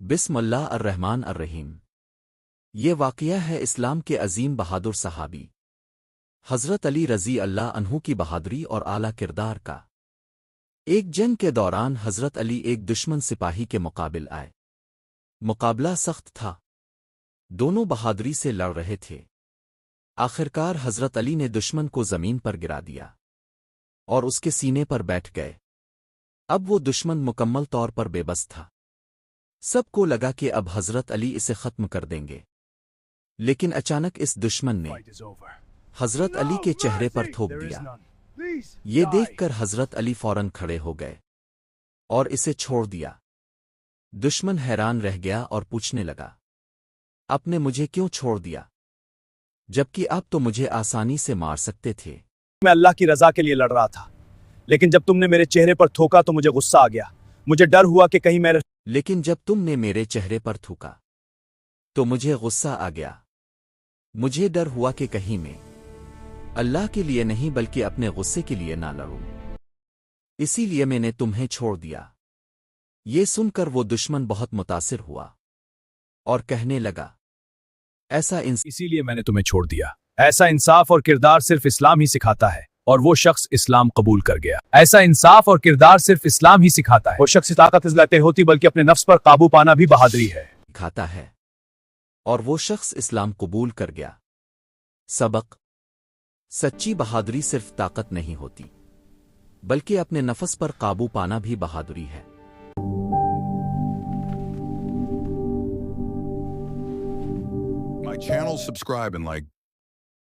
بسم اللہ الرحمن الرحیم۔ یہ واقعہ ہے اسلام کے عظیم بہادر صحابی حضرت علی رضی اللہ عنہ کی بہادری اور اعلیٰ کردار کا۔ ایک جنگ کے دوران حضرت علی ایک دشمن سپاہی کے مقابل آئے۔ مقابلہ سخت تھا، دونوں بہادری سے لڑ رہے تھے۔ آخرکار حضرت علی نے دشمن کو زمین پر گرا دیا اور اس کے سینے پر بیٹھ گئے۔ اب وہ دشمن مکمل طور پر بے بس تھا۔ سب کو لگا کہ اب حضرت علی اسے ختم کر دیں گے، لیکن اچانک اس دشمن نے حضرت علی کے چہرے پر تھوک دیا۔ یہ دیکھ کر حضرت علی فوراً کھڑے ہو گئے اور اسے چھوڑ دیا۔ دشمن حیران رہ گیا اور پوچھنے لگا، آپ نے مجھے کیوں چھوڑ دیا جبکہ آپ تو مجھے آسانی سے مار سکتے تھے؟ میں اللہ کی رضا کے لیے لڑ رہا تھا، لیکن جب تم نے میرے چہرے پر تھوکا تو مجھے غصہ آ گیا۔ مجھے ڈر ہوا کہ کہیں لیکن جب تم نے میرے چہرے پر تھوکا تو مجھے غصہ آ گیا۔ مجھے ڈر ہوا کہ کہیں میں اللہ کے لیے نہیں بلکہ اپنے غصے کے لیے نہ لڑوں، اسی لیے میں نے تمہیں چھوڑ دیا۔ یہ سن کر وہ دشمن بہت متاثر ہوا اور کہنے لگا، اسی لیے میں نے تمہیں چھوڑ دیا۔ ایسا انصاف اور کردار صرف اسلام ہی سکھاتا ہے، اور وہ شخص اسلام قبول کر گیا۔ ایسا انصاف اور کردار صرف اسلام ہی سکھاتا ہے۔ وہ شخص طاقت نہیں ہوتی بلکہ اپنے نفس پر قابو پانا بھی بہادری ہے۔ کھاتا ہے اور وہ شخص اسلام قبول کر گیا۔ سبق: سچی بہادری صرف طاقت نہیں ہوتی بلکہ اپنے نفس پر قابو پانا بھی بہادری ہے۔ My channel, subscribe and like.